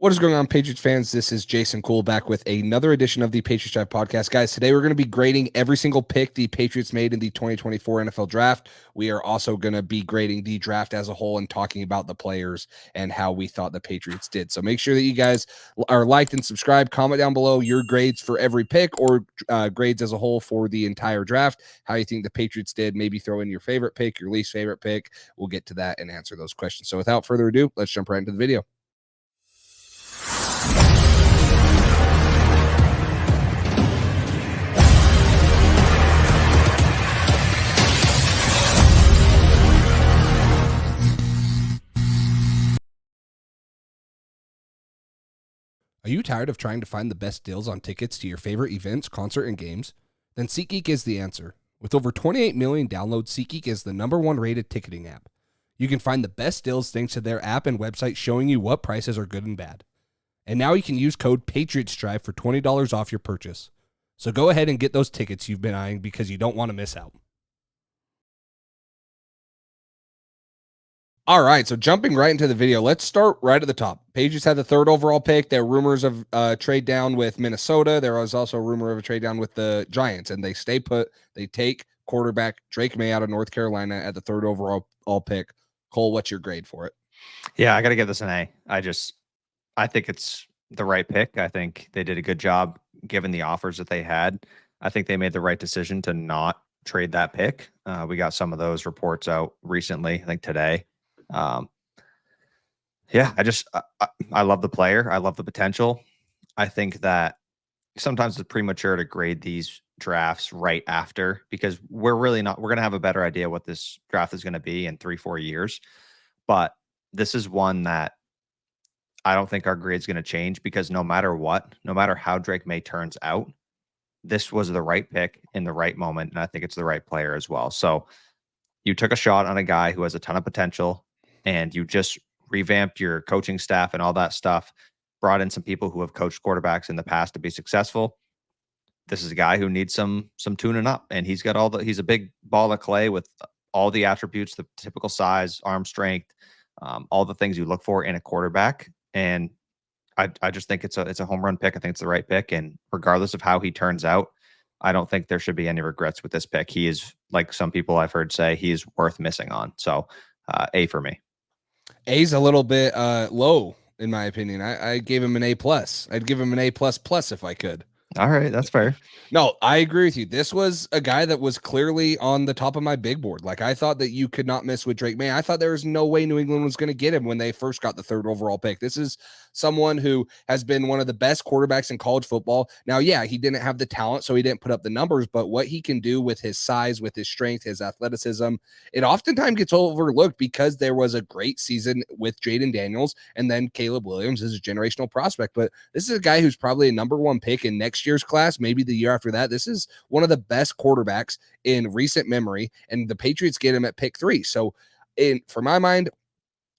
What is going on, Patriots fans? This is Jason Cool back with another edition of the Patriots Drive podcast. Guys, today we're going to be grading every single pick the Patriots made in the 2024 NFL Draft. We are also going to be grading the draft as a whole and talking about the players and how we thought the Patriots did. So make sure that you guys are liked and subscribed. Comment down below your grades for every pick or grades as a whole for the entire draft, how you think the Patriots did. Maybe throw in your favorite pick, your least favorite pick. We'll get to that and answer those questions. So without further ado, let's jump right into the video. Are you tired of trying to find the best deals on tickets to your favorite events, concert, and games? Then SeatGeek is the answer. With over 28 million downloads, SeatGeek is the #1 rated ticketing app. You can find the best deals thanks to their app and website showing you what prices are good and bad. And now you can use code PATRIOTSDRIVE for $20 off your purchase. So go ahead and get those tickets you've been eyeing because you don't want to miss out. All right, so jumping right into the video, let's start right at the top. Patriots had the 3rd overall pick. There are rumors of trade down with Minnesota. There was also a rumor of a trade down with the Giants, and they stay put. They take quarterback Drake Maye out of North Carolina at the 3rd overall pick. Cole, what's your grade for it? Yeah, I got to give this an A. I think it's the right pick. I think they did a good job given the offers that they had. I think they made the right decision to not trade that pick. We got some of those reports out recently, I think today. Yeah, I love the player. I love the potential. I think that sometimes it's premature to grade these drafts right after because we're going to have a better idea what this draft is going to be in 3-4 years. But this is one that I don't think our grade's going to change because no matter what, no matter how Drake Maye turns out, this was the right pick in the right moment. And I think it's the right player as well. So you took a shot on a guy who has a ton of potential and you just revamped your coaching staff and all that stuff, brought in some people who have coached quarterbacks in the past to be successful. This is a guy who needs some tuning up, and he's a big ball of clay with all the attributes, the typical size, arm strength, all the things you look for in a quarterback. And I just think it's a home run pick. I think it's the right pick. And regardless of how he turns out, I don't think there should be any regrets with this pick. He is, like some people I've heard say, he is worth missing on. So A for me. A's a little bit low, in my opinion. I gave him an A+. I'd give him an A++ if I could. All right, that's fair. No, I agree with you. This was a guy that was clearly on the top of my big board. Like, I thought that you could not miss with Drake Maye. I thought there was no way New England was going to get him when they first got the 3rd overall pick. This is someone who has been one of the best quarterbacks in college football. Now, yeah, he didn't have the talent, so he didn't put up the numbers, but what he can do with his size, with his strength, his athleticism, it oftentimes gets overlooked because there was a great season with Jaden Daniels, and then Caleb Williams is a generational prospect. But this is a guy who's probably a #1 pick in next year's class, maybe the year after that. This is one of the best quarterbacks in recent memory, and the Patriots get him at pick 3. So, for my mind,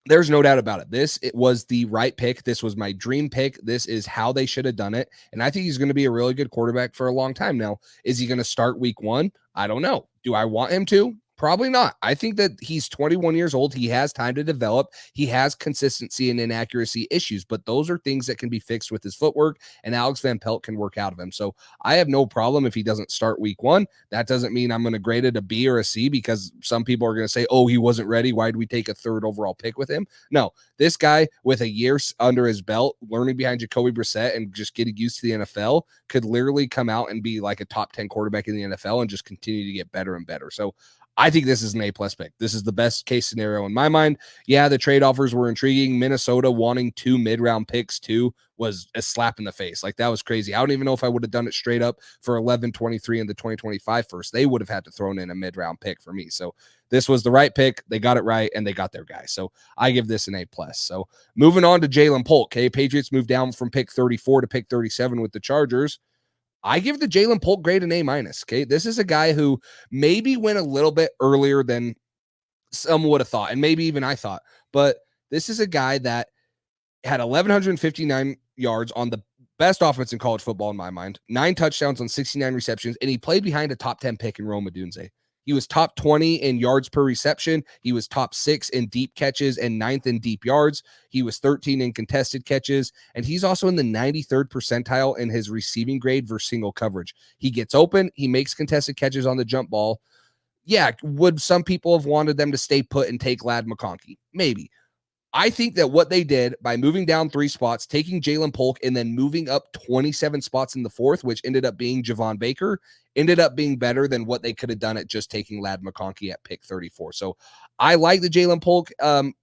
there's no doubt about it. It was the right pick. This was my dream pick. This is how they should have done it. And I think he's going to be a really good quarterback for a long time. Now, is he going to start week 1? I don't know. Do I want him to? Probably not. I think that he's 21 years old. He has time to develop. He has consistency and inaccuracy issues, but those are things that can be fixed with his footwork, and Alex Van Pelt can work out of him. So I have no problem if he doesn't start week 1. That doesn't mean I'm going to grade it a B or a C because some people are going to say, oh, he wasn't ready. Why did we take a 3rd overall pick with him? No, this guy with a year under his belt, learning behind Jacoby Brissett and just getting used to the NFL could literally come out and be like a top 10 quarterback in the NFL and just continue to get better and better. So I think this is an A+ pick. This is the best case scenario in my mind. Yeah, the trade offers were intriguing. Minnesota wanting 2 mid-round picks too was a slap in the face. Like, that was crazy. I don't even know if I would have done it straight up for 11-23 in the 2025 first. They would have had to throw in a mid-round pick for me. So this was the right pick. They got it right, and they got their guy. So I give this an A+. So moving on to Jaylen Polk. Okay, Patriots moved down from pick 34 to pick 37 with the Chargers. I give the Jaylen Polk grade an A-. Okay, this is a guy who maybe went a little bit earlier than some would have thought, and maybe even I thought, but this is a guy that had 1,159 yards on the best offense in college football in my mind, 9 touchdowns on 69 receptions, and he played behind a top 10 pick in Rome Odunze. He was top 20 in yards per reception. He was top 6 in deep catches and 9th in deep yards. He was 13 in contested catches. And he's also in the 93rd percentile in his receiving grade versus single coverage. He gets open. He makes contested catches on the jump ball. Yeah, would some people have wanted them to stay put and take Ladd McConkey? Maybe. I think that what they did by moving down 3 spots, taking Jaylen Polk, and then moving up 27 spots in the 4th, which ended up being Javon Baker, ended up being better than what they could have done at just taking Ladd McConkey at pick 34. So I like the Jaylen Polk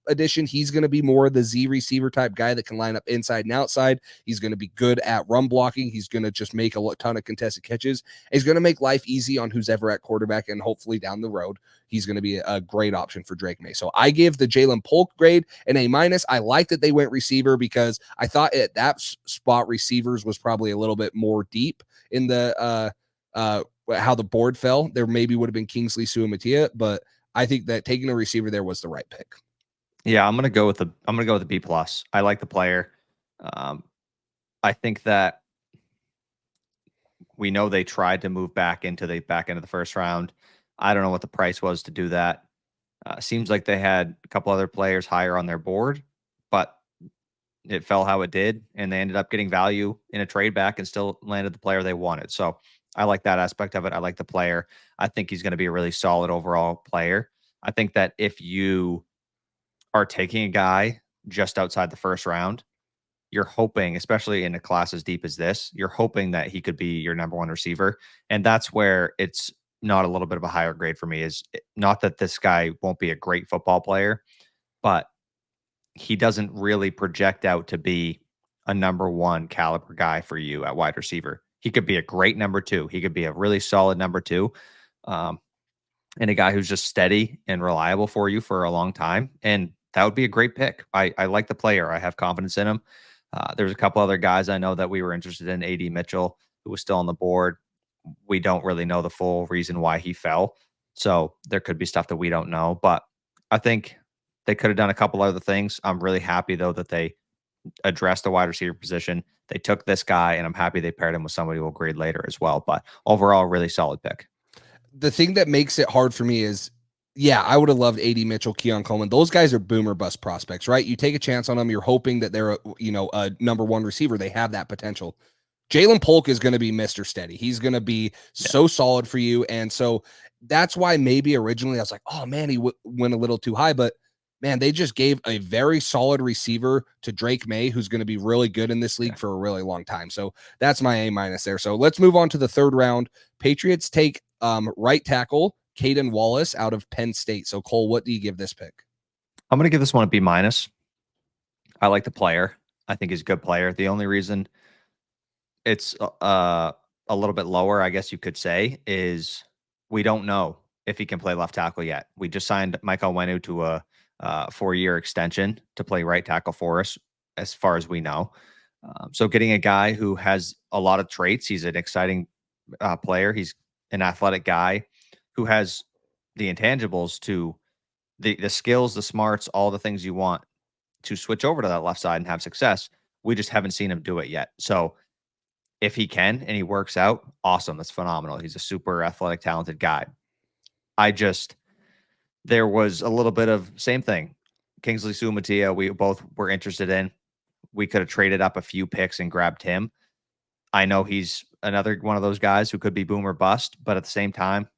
addition. He's going to be more of the Z receiver type guy that can line up inside and outside. He's going to be good at run blocking. He's going to just make a ton of contested catches. He's going to make life easy on who's ever at quarterback, and hopefully down the road, he's going to be a great option for Drake Maye. So I give the Jaylen Polk grade an A-. I like that they went receiver because I thought at that spot receivers was probably a little bit more deep in the how the board fell. There maybe would have been Kingsley Suamatia, but I think that taking a receiver there was the right pick. Yeah, I'm gonna go with the B plus. I like the player. I think that we know they tried to move back into the back end of the first round. I don't know what the price was to do that. Seems like they had a couple other players higher on their board, but it fell how it did, and they ended up getting value in a trade back and still landed the player they wanted. So I like that aspect of it. I like the player. I think he's going to be a really solid overall player. I think that if you are taking a guy just outside the first round, you're hoping, especially in a class as deep as this, you're hoping that he could be your number 1 receiver. And that's where it's not a little bit of a higher grade for me. Is not that this guy won't be a great football player, but he doesn't really project out to be a number 1 caliber guy for you at wide receiver. He could be a great number 2. He could be a really solid number 2. And a guy who's just steady and reliable for you for a long time. And that would be a great pick. I like the player. I have confidence in him. There's a couple other guys I know that we were interested in. AD Mitchell, who was still on the board. We don't really know the full reason why he fell. So there could be stuff that we don't know. But I think they could have done a couple other things. I'm really happy, though, that they addressed the wide receiver position. They took this guy, and I'm happy they paired him with somebody who will grade later as well. But overall, really solid pick. The thing that makes it hard for me is, yeah, I would have loved AD Mitchell, Keon Coleman. Those guys are boomer bust prospects, right? You take a chance on them. You're hoping that they're a number 1 receiver. They have that potential. Jaylen Polk is going to be Mr. Steady. He's going to be so solid for you. And so that's why maybe originally I was like, oh man, he went a little too high, but man, they just gave a very solid receiver to Drake Maye, who's going to be really good in this league for a really long time. So that's my A- there. So let's move on to the 3rd round. Patriots take right tackle Kaden Wallace out of Penn State. So Cole, what do you give this pick? I'm going to give this one a B-. I like the player. I think he's a good player. The only reason it's a little bit lower, I guess you could say, is we don't know if he can play left tackle yet. We just signed Michael Wenu to a 4-year extension to play right tackle for us, as far as we know. So getting a guy who has a lot of traits, he's an exciting player. He's an athletic guy who has the intangibles to the skills, the smarts, all the things you want to switch over to that left side and have success. We just haven't seen him do it yet. So if he can and he works out, awesome. That's phenomenal. He's a super athletic, talented guy. There was a little bit of same thing. Kingsley Suamatia, we both were interested in. We could have traded up a few picks and grabbed him. I know he's another one of those guys who could be boom or bust, but at the same time,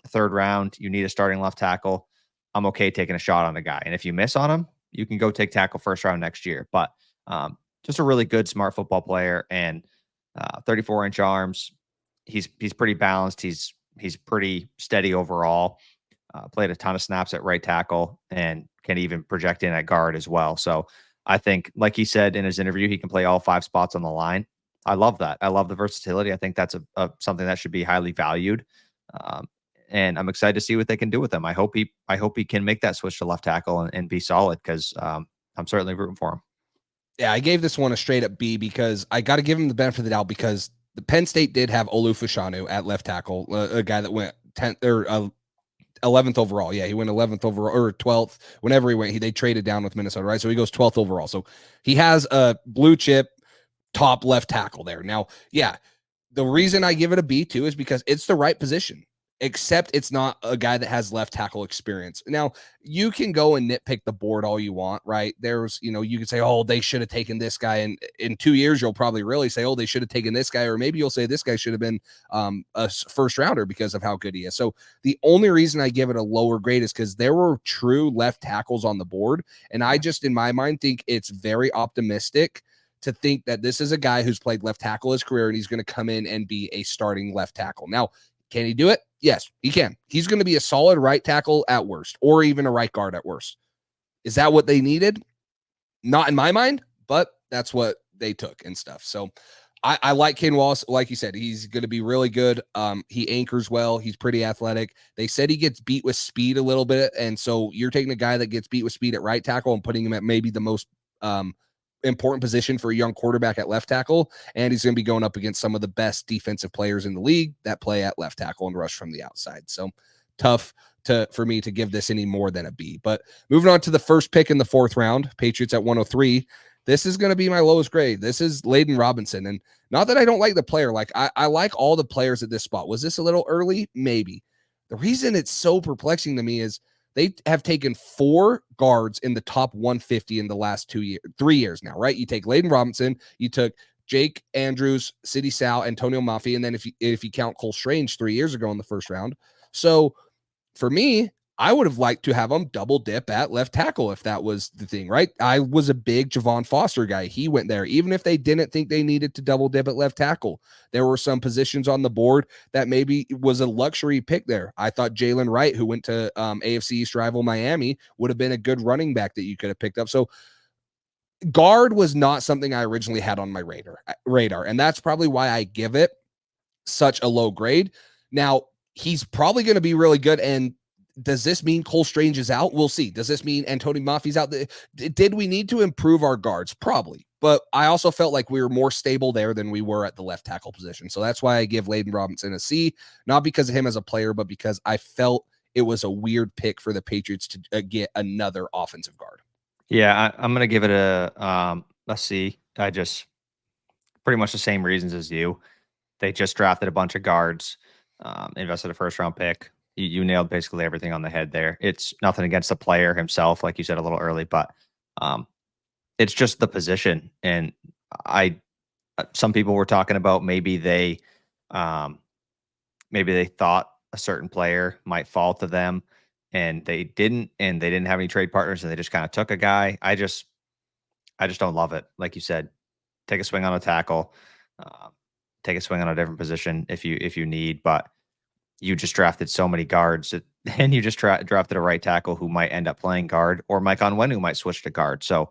3rd round, you need a starting left tackle. I'm okay taking a shot on a guy. And if you miss on him, you can go take tackle 1st round next year. But just a really good, smart football player, and 34-inch arms. He's pretty balanced. He's pretty steady overall. Played a ton of snaps at right tackle and can even project in at guard as well. So I think, like he said in his interview, he can play all 5 spots on the line. I love that. I love the versatility. I think that's something that should be highly valued. And I'm excited to see what they can do with him. I hope he can make that switch to left tackle and be solid, because I'm certainly rooting for him. Yeah, I gave this one a straight up B because I got to give him the benefit of the doubt, because the Penn State did have Olu Fashanu at left tackle, a guy that went 10th or 11th overall. Yeah, he went 11th overall or 12th. Whenever he went, they traded down with Minnesota, right? So he goes 12th overall. So he has a blue chip top left tackle there. Now, yeah, the reason I give it a B too is because it's the right position. except it's not a guy that has left tackle experience. Now, you can go and nitpick the board all you want, right? There's, you could say, oh, they should have taken this guy. And in 2 years, you'll probably really say, oh, they should have taken this guy. Or maybe you'll say this guy should have been a first rounder because of how good he is. So the only reason I give it a lower grade is because there were true left tackles on the board. And I just, in my mind, think it's very optimistic to think that this is a guy who's played left tackle his career and he's going to come in and be a starting left tackle. Now, can he do it? Yes, he can. He's going to be a solid right tackle at worst, or even a right guard at worst. Is that what they needed? Not in my mind, but that's what they took and stuff. So I like Kaden Wallace. Like you said, he's going to be really good. He anchors well. He's pretty athletic. They said he gets beat with speed a little bit. And so you're taking a guy that gets beat with speed at right tackle and putting him at maybe the most important position for a young quarterback at left tackle, and he's going to be going up against some of the best defensive players in the league that play at left tackle and rush from the outside. So tough for me to give this any more than a B. But moving on to the first pick in the 4th round, Patriots at 103. This is going to be my lowest grade. This is Leaden Robinson. And not that I don't like the player. Like I like all the players at this spot. Was this a little early? Maybe. The reason it's so perplexing to me is they have taken 4 guards in the top 150 in the last 3 years now, right? You take Leaden Robinson, you took Jake Andrews, Sidney Sal, Antonio Mafi, and then if you count Cole Strange 3 years ago in the first round. So for me, I would have liked to have him double dip at left tackle if that was the thing, right? I was a big Javon Foster guy. He went there. Even if they didn't think they needed to double dip at left tackle, there were some positions on the board that maybe was a luxury pick there. I thought Jaylen Wright, who went to AFC East rival Miami, would have been a good running back that you could have picked up. So guard was not something I originally had on my radar. And that's probably why I give it such a low grade. Now, he's probably going to be really good. And does this mean Cole Strange is out? We'll see. Does this mean Antonio Mafi's out? Did we need to improve our guards? Probably. But I also felt like we were more stable there than we were at the left tackle position. So that's why I give Leaden Robinson a C, not because of him as a player, but because I felt it was a weird pick for the Patriots to get another offensive guard. Yeah, I'm going to give it a C. I just pretty much the same reasons as you. They just drafted a bunch of guards, invested a first-round pick. You nailed basically everything on the head there. It's nothing against the player himself, like you said a little early, but it's just the position. And some people were talking about maybe they thought a certain player might fall to them, and they didn't have any trade partners, and they just kind of took a guy. I just don't love it. Like you said, take a swing on a tackle, take a swing on a different position if you need, but you just drafted so many guards, and you just drafted a right tackle who might end up playing guard, or Mike Onwenu who might switch to guard. So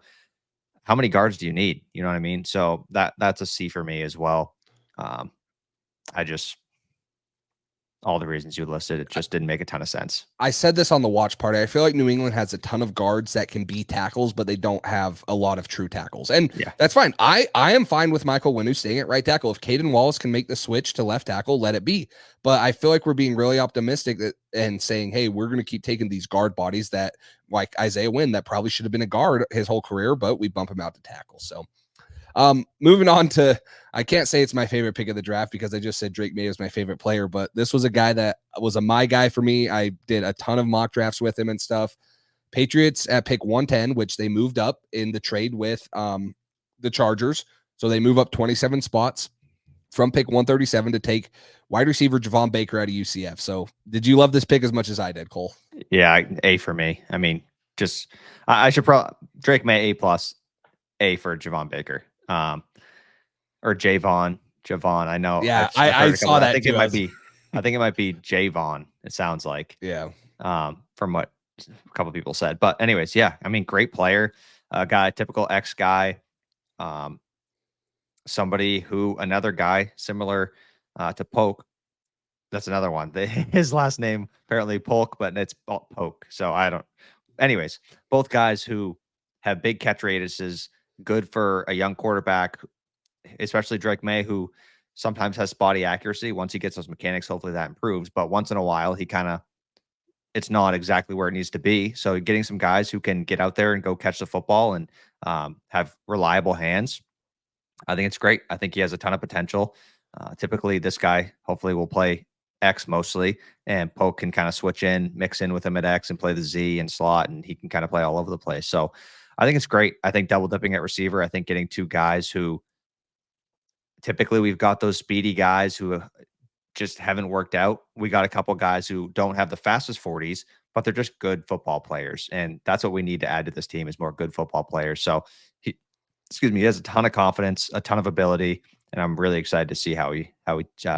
how many guards do you need? You know what I mean? So that's a C for me as well. All the reasons you listed, it just didn't make a ton of sense. I said this on the watch party. I feel like New England has a ton of guards that can be tackles, but they don't have a lot of true tackles. And that's fine. I am fine with Michael Onwenu staying at right tackle. If Kaden Wallace can make the switch to left tackle, let it be. But I feel like we're being really optimistic and saying, hey, we're going to keep taking these guard bodies that, like Isaiah Wynn, that probably should have been a guard his whole career, but we bump him out to tackle. So moving on to, I can't say it's my favorite pick of the draft because I just said Drake Maye is my favorite player, but this was a guy that was a my guy for me. I did a ton of mock drafts with him and stuff. Patriots at pick 110, which they moved up in the trade with the Chargers. So they move up 27 spots from pick 137 to take wide receiver Javon Baker out of UCF. So did you love this pick as much as I did, Cole? Yeah, A for me. I mean, just I should probably Drake Maye A+, A for Javon Baker. Or Javon. I know. Yeah, I saw that. I think it might be Javon. It sounds like. Yeah. From what a couple people said, but anyways, yeah. I mean, great player, guy, typical X guy. Another guy similar to Polk. That's another one. His last name apparently Polk, but it's Polk. So I don't. Anyways, both guys who have big catch radiuses, good for a young quarterback, especially Drake Maye, who sometimes has spotty accuracy. Once he gets those mechanics, hopefully that improves. But once in a while, it's not exactly where it needs to be. So getting some guys who can get out there and go catch the football and have reliable hands, I think it's great. I think he has a ton of potential. Typically, this guy hopefully will play X mostly, and Polk can kind of switch in, mix in with him at X and play the Z and slot, and he can kind of play all over the place. So I think it's great. I think double dipping at receiver, I think getting two guys who typically we've got those speedy guys who just haven't worked out. We got a couple guys who don't have the fastest 40s, but they're just good football players. And that's what we need to add to this team is more good football players. So he has a ton of confidence, a ton of ability, and I'm really excited to see how he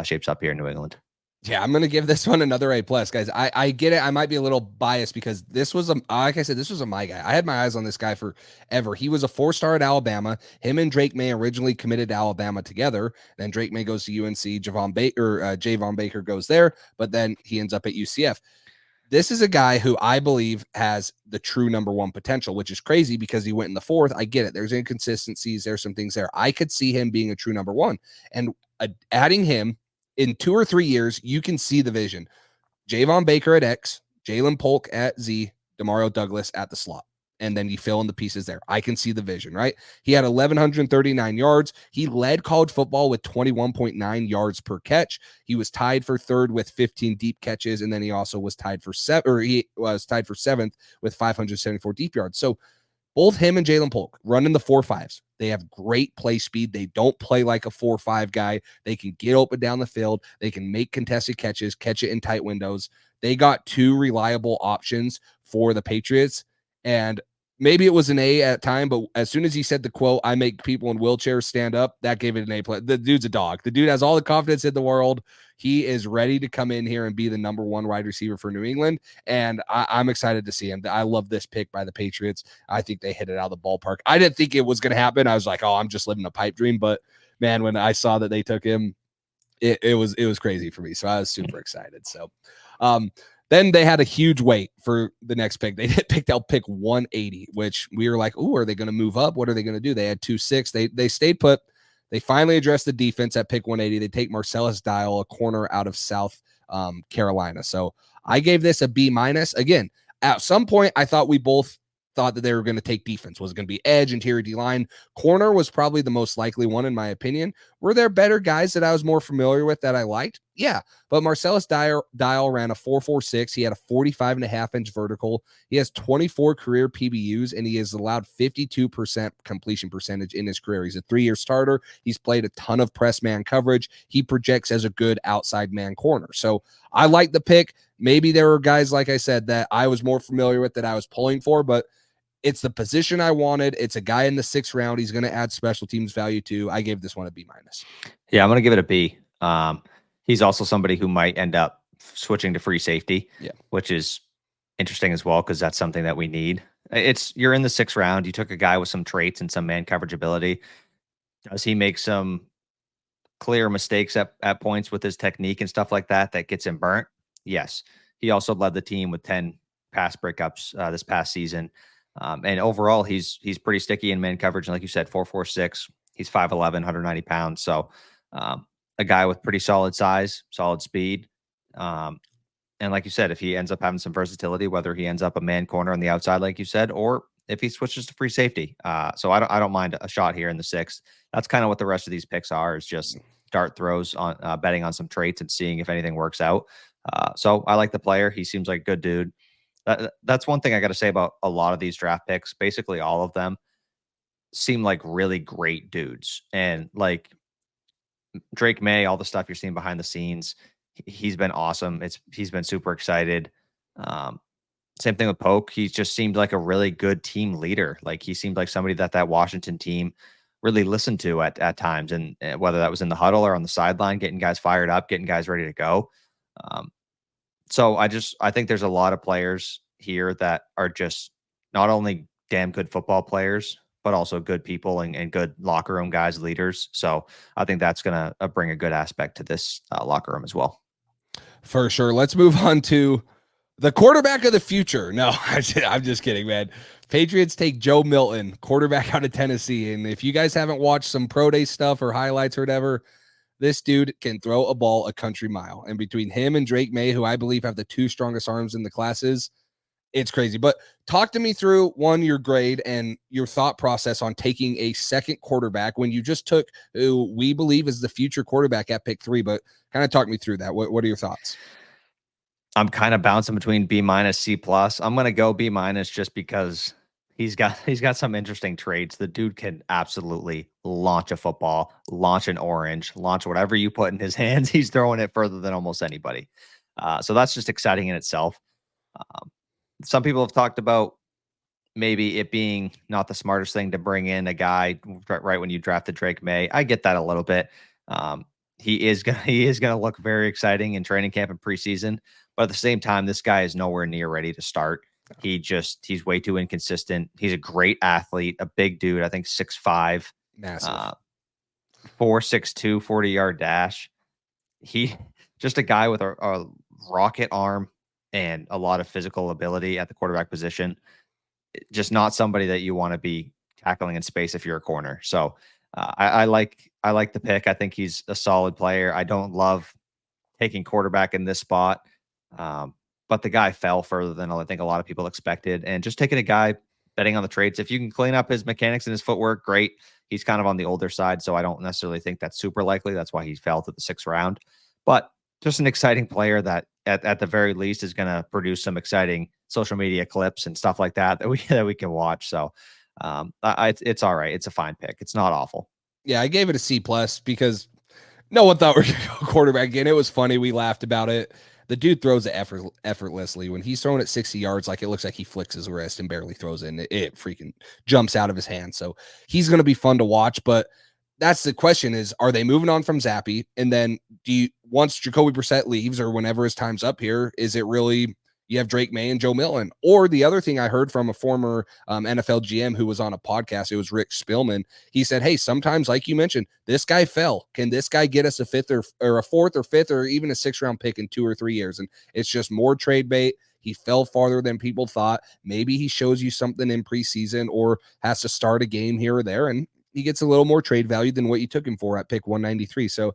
shapes up here in New England. Yeah, I'm gonna give this one another A plus, guys. I get it. I might be a little biased because this was like I said, this was my guy. I had my eyes on this guy forever. He was a 4-star at Alabama. Him and Drake Maye originally committed to Alabama together. Then Drake Maye goes to UNC. Javon Baker goes there, but then he ends up at UCF. This is a guy who I believe has the true number one potential, which is crazy because he went in the 4th. I get it. There's inconsistencies. There's some things there. I could see him being a true number one, and adding him in 2 or 3 years, you can see the vision. Javon Baker at X, Jaylen Polk at Z, Demario Douglas at the slot. And then you fill in the pieces there. I can see the vision, right? He had 1,139 yards. He led college football with 21.9 yards per catch. He was tied for 3rd with 15 deep catches. And then he also was tied for 7th with 574 deep yards. So both him and Jaylen Polk running the 4.5s. They have great play speed. They don't play like a 4.5 guy. They can get open down the field. They can make contested catches, catch it in tight windows. They got 2 reliable options for the Patriots. And maybe it was an A at time, but as soon as he said the quote, "I make people in wheelchairs stand up," that gave it an A plus. The dude's a dog. The dude has all the confidence in the world. He is ready to come in here and be the number one wide receiver for New England. And I'm excited to see him. I love this pick by the Patriots. I think they hit it out of the ballpark. I didn't think it was going to happen. I was like, oh, I'm just living a pipe dream. But man, when I saw that they took him, it was crazy for me. So I was super excited. So then they had a huge wait for the next pick. They picked out pick 180, which we were like, "Ooh, are they going to move up? What are they going to do?" They had 2-6. They stayed put. They finally addressed the defense at pick 180. They take Marcellas Dial, a corner out of South Carolina. So I gave this a B minus. Again, at some point, I thought we both thought that they were going to take defense. Was it going to be edge, interior D-line? Corner was probably the most likely one, in my opinion. Were there better guys that I was more familiar with that I liked? Yeah, but Marcellas Dial ran a 4.46. He had a 45.5-inch vertical. He has 24 career PBUs, and he has allowed 52% completion percentage in his career. He's a 3-year starter. He's played a ton of press man coverage. He projects as a good outside man corner. So I like the pick. Maybe there were guys, like I said, that I was more familiar with that I was pulling for, but it's the position I wanted. It's a guy in the 6th round. He's going to add special teams value too. I gave this one a B minus. Yeah, I'm going to give it a B. He's also somebody who might end up switching to free safety, which is interesting as well because that's something that we need. You're in the 6th round. You took a guy with some traits and some man coverage ability. Does he make some clear mistakes at points with his technique and stuff like that gets him burnt? Yes. He also led the team with 10 pass breakups this past season. And overall, he's pretty sticky in man coverage. And like you said, 4.46. He's 5'11", 190 pounds. So a guy with pretty solid size, solid speed. And like you said, if he ends up having some versatility, whether he ends up a man corner on the outside, like you said, or if he switches to free safety. So I don't mind a shot here in the 6th. That's kind of what the rest of these picks are, is just dart throws on betting on some traits and seeing if anything works out. So I like the player. He seems like a good dude. That's one thing I got to say about a lot of these draft picks. Basically, all of them seem like really great dudes. And like Drake Maye, all the stuff you're seeing behind the scenes, he's been awesome. He's been super excited. Same thing with Polk. He just seemed like a really good team leader. Like he seemed like somebody that Washington team really listened to at times, and whether that was in the huddle or on the sideline, getting guys fired up, getting guys ready to go. So I think there's a lot of players here that are just not only damn good football players, but also good people and good locker room guys, leaders. So I think that's going to bring a good aspect to this locker room as well. For sure. Let's move on to the quarterback of the future. No, I'm just kidding, man. Patriots take Joe Milton, quarterback out of Tennessee. And if you guys haven't watched some pro day stuff or highlights or whatever, this dude can throw a ball a country mile. And between him and Drake Maye, who I believe have the 2 strongest arms in the classes, It's crazy. But talk to me through your grade and your thought process on taking a second quarterback when you just took who we believe is the future quarterback at pick 3. But kind of talk me through that. What are your thoughts? I'm kind of bouncing between B minus, C plus. I'm gonna go B minus just because he's got some interesting traits. The dude can absolutely launch a football, launch an orange, launch whatever you put in his hands. He's throwing it further than almost anybody. So that's just exciting in itself. Um, some people have talked about maybe it being not the smartest thing to bring in a guy right when you drafted Drake Maye. I get that a little bit. Um, he is gonna look very exciting in training camp and preseason, but at the same time, this guy is nowhere near ready to start. He's way too inconsistent. He's a great athlete, a big dude. I think 6'5", Massive. 4.62, 40-yard dash. He just a guy with a rocket arm and a lot of physical ability at the quarterback position. Just not somebody that you want to be tackling in space if you're a corner. So I like the pick. I think he's a solid player. I don't love taking quarterback in this spot, but the guy fell further than I think a lot of people expected. And just taking a guy betting on the traits, if you can clean up his mechanics and his footwork, great. He's kind of on the older side, so I don't necessarily think that's super likely. That's why he fell to the 6th round. But just an exciting player that at the very least is going to produce some exciting social media clips and stuff like that we can watch. So it's all right. It's a fine pick. It's not awful. Yeah, I gave it a C plus because no one thought we were going to go quarterback again. It was funny. We laughed about it. The dude throws it effortlessly. When he's throwing it 60 yards, like it looks like he flicks his wrist and barely throws it. And it freaking jumps out of his hand. So he's going to be fun to watch. But that's the question is, are they moving on from Zappy? And then once Jacoby Brissett leaves or whenever his time's up here, is it really you have Drake Maye and Joe Milton? Or the other thing I heard from a former NFL GM who was on a podcast, it was Rick Spielman. He said, hey, sometimes, like you mentioned, this guy fell. Can this guy get us a 5th or a 4th or 5th or even a 6th round pick in 2 or 3 years? And it's just more trade bait. He fell farther than people thought. Maybe he shows you something in preseason or has to start a game here or there. And he gets a little more trade value than what you took him for at pick 193. So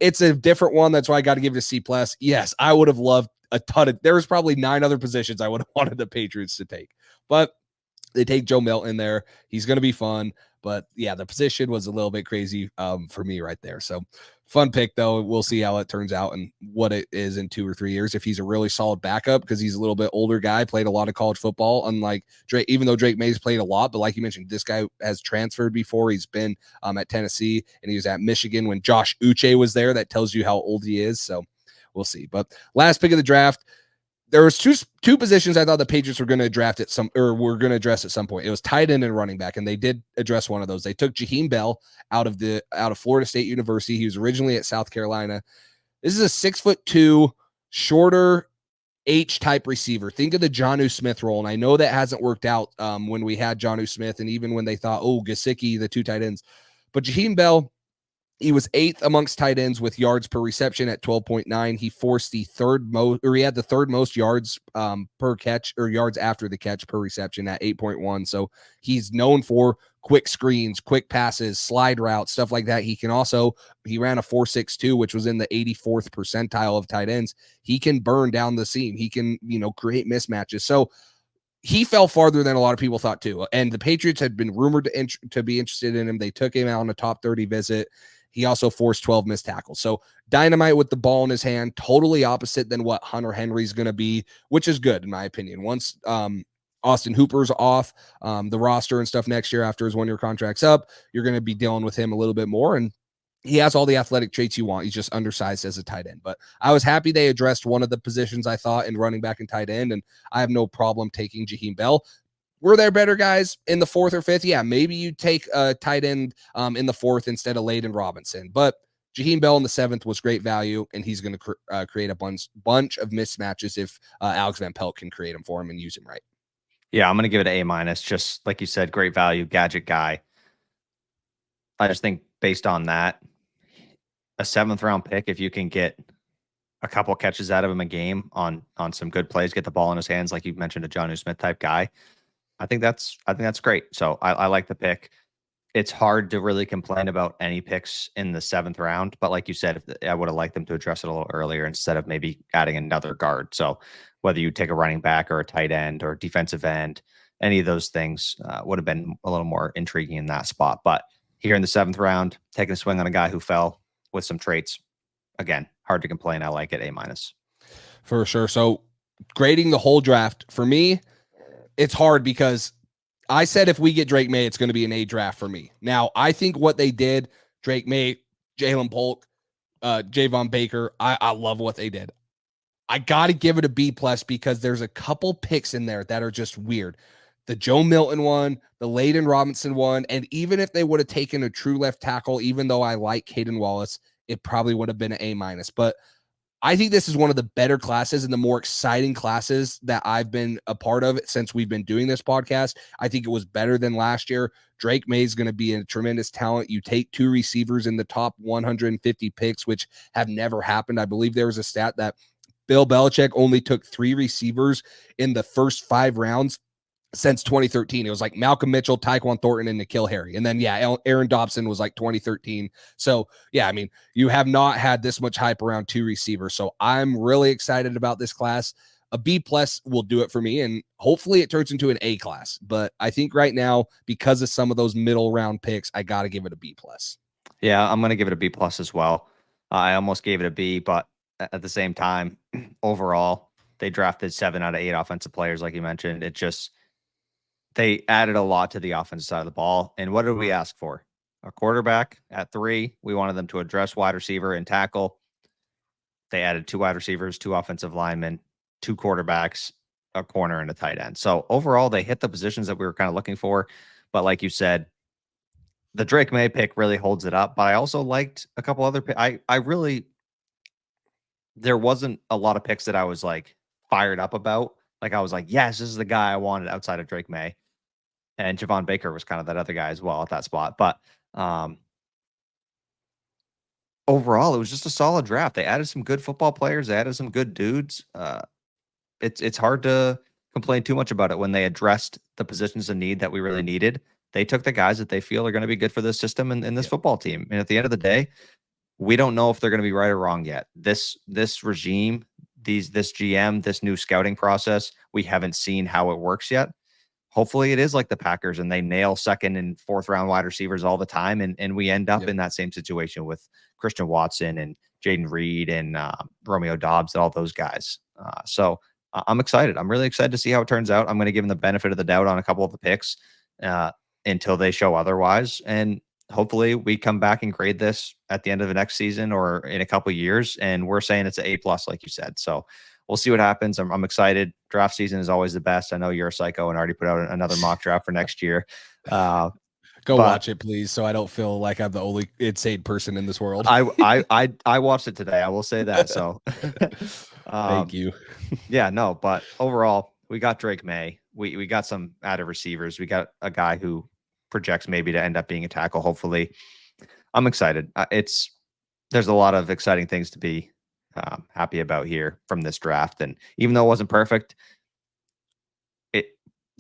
it's a different one. That's why I got to give it a C plus. Yes, I would have loved a ton of, there was probably 9 other positions I would have wanted the Patriots to take, but they take Joe Milton there. He's going to be fun, but yeah, the position was a little bit crazy for me right there. So fun pick though. We'll see how it turns out and what it is in 2 or 3 years. If he's a really solid backup, because he's a little bit older guy, played a lot of college football, unlike Drake, even though Drake Maye's played a lot, but like you mentioned, this guy has transferred before. He's been at Tennessee and he was at Michigan when Josh Uche was there. That tells you how old he is. So we'll see. But last pick of the draft, there was two positions I thought the Patriots were going to draft at were going to address at some point. It was tight end and running back, and they did address one of those. They took Jem Bell out of Florida State University. He was originally at South Carolina. This is a 6'2", shorter H-type receiver. Think of the Jonnu Smith role, and I know that hasn't worked out when we had Jonnu Smith, and even when they thought, Gesicki, the 2 tight ends. But Jem Bell, he was 8th amongst tight ends with yards per reception at 12.9. He forced he had the 3rd most yards per catch or yards after the catch per reception at 8.1. So he's known for quick screens, quick passes, slide routes, stuff like that. He ran a 4.62, which was in the 84th percentile of tight ends. He can burn down the seam. He can, create mismatches. So he fell farther than a lot of people thought too. And the Patriots had been rumored to be interested in him. They took him out on a top 30 visit. He also forced 12 missed tackles. So dynamite with the ball in his hand, totally opposite than what Hunter Henry's going to be, which is good in my opinion. Once Austin Hooper's off the roster and stuff next year after his 1-year contract's up, you're going to be dealing with him a little bit more. And he has all the athletic traits you want. He's just undersized as a tight end. But I was happy they addressed one of the positions I thought in running back and tight end, and I have no problem taking Jem Bell. Were there better guys in the 4th or 5th? Yeah, maybe you take a tight end in the 4th instead of Leaden Robinson. But Jem Bell in the 7th was great value, and he's going to create a bunch of mismatches if Alex Van Pelt can create them for him and use him right. Yeah, I'm going to give it an A-. Just like you said, great value, gadget guy. I just think based on that, a 7th round pick, if you can get a couple catches out of him a game on some good plays, get the ball in his hands, like you mentioned, a Jonnu Smith type guy, I think that's great. So I like the pick. it's hard to really complain about any picks in the 7th round. But like you said, I would have liked them to address it a little earlier instead of maybe adding another guard. So whether you take a running back or a tight end or defensive end, any of those things would have been a little more intriguing in that spot. But here in the 7th round, taking a swing on a guy who fell with some traits, again, hard to complain. I like it, A-. For sure. So grading the whole draft, for me, it's hard because I said if we get Drake Maye, it's going to be an A draft for me. Now, I think what they did, Drake Maye, Jaylen Polk, Javon Baker, I love what they did. I got to give it a B+ because there's a couple picks in there that are just weird. The Joe Milton one, the Leaden Robinson one, and even if they would have taken a true left tackle, even though I like Kaden Wallace, it probably would have been an A-. But I think this is one of the better classes and the more exciting classes that I've been a part of since we've been doing this podcast. I think it was better than last year. Drake Maye is going to be a tremendous talent. You take 2 receivers in the top 150 picks, which have never happened. I believe there was a stat that Bill Belichick only took 3 receivers in the first 5 rounds since 2013. It was like Malcolm Mitchell, Tyquan Thornton, and N'Keal Harry. And then, Aaron Dobson was like 2013. So, I mean, you have not had this much hype around 2 receivers. So I'm really excited about this class. A B+ will do it for me, and hopefully it turns into an A class. But I think right now, because of some of those middle round picks, I got to give it a B+. Yeah, I'm going to give it a B+ as well. I almost gave it a B, but at the same time, overall, they drafted 7 out of 8 offensive players, like you mentioned. It just, they added a lot to the offensive side of the ball. And what did we ask for? A quarterback at 3. We wanted them to address wide receiver and tackle. They added 2 wide receivers, 2 offensive linemen, 2 quarterbacks, a corner, and a tight end. So overall, they hit the positions that we were kind of looking for. But like you said, the Drake Maye pick really holds it up. But I also liked a couple other picks. I really, there wasn't a lot of picks that I was like fired up about. Like I was like, yes, this is the guy I wanted outside of Drake Maye. And Javon Baker was kind of that other guy as well at that spot. But overall, it was just a solid draft. They added some good football players. They added some good dudes. It's hard to complain too much about it when they addressed the positions of need that we really needed. They took the guys that they feel are going to be good for this system and this football team. And at the end of the day, we don't know if they're going to be right or wrong yet. This regime, this GM, this new scouting process, we haven't seen how it works yet. Hopefully it is like the Packers and they nail 2nd and 4th round wide receivers all the time. And we end up in that same situation with Christian Watson and Jaden Reed and Romeo Doubs and all those guys. So I'm excited. I'm really excited to see how it turns out. I'm going to give them the benefit of the doubt on a couple of the picks until they show otherwise. And hopefully we come back and grade this at the end of the next season or in a couple of years. And we're saying it's an A+, like you said. So we'll see what happens. I'm excited. Draft season is always the best. I know you're a psycho and already put out another mock draft for next year. Go watch it, please, so I don't feel like I'm the only insane person in this world. I watched it today. I will say that. So thank you. Yeah, no, but overall, we got Drake Maye. We got some added receivers. We got a guy who projects maybe to end up being a tackle. Hopefully, I'm excited. There's a lot of exciting things to be happy about here from this draft. And even though it wasn't perfect,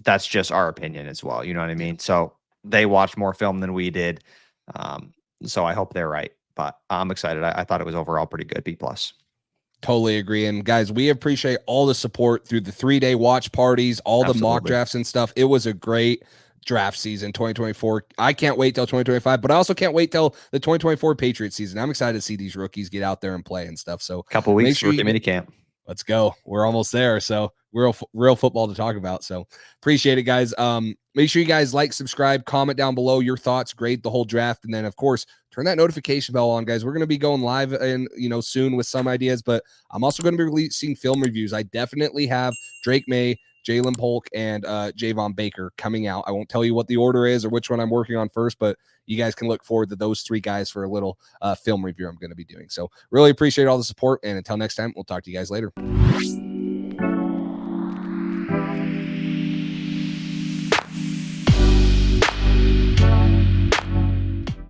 that's just our opinion as well. You know what I mean? So they watched more film than we did. So I hope they're right. But I'm excited. I thought it was overall pretty good. B+. Totally agree. And guys, we appreciate all the support through the 3-day watch parties, all the mock drafts and stuff. It was a great draft season 2024. I can't wait till 2025, but I also can't wait till the 2024 Patriots season. I'm excited to see these rookies get out there and play and stuff. So couple weeks rookie mini camp. Let's go. We're almost there. So real football to talk about. So appreciate it, guys. Make sure you guys like, subscribe, comment down below your thoughts, grade the whole draft. And then of course, turn that notification bell on, guys. We're going to be going live and soon with some ideas, but I'm also going to be releasing film reviews. I definitely have Drake Maye, Jaylen Polk, and Javon Baker coming out. I won't tell you what the order is or which one I'm working on first, but you guys can look forward to those 3 guys for a little film review I'm going to be doing. So really appreciate all the support. And until next time, we'll talk to you guys later.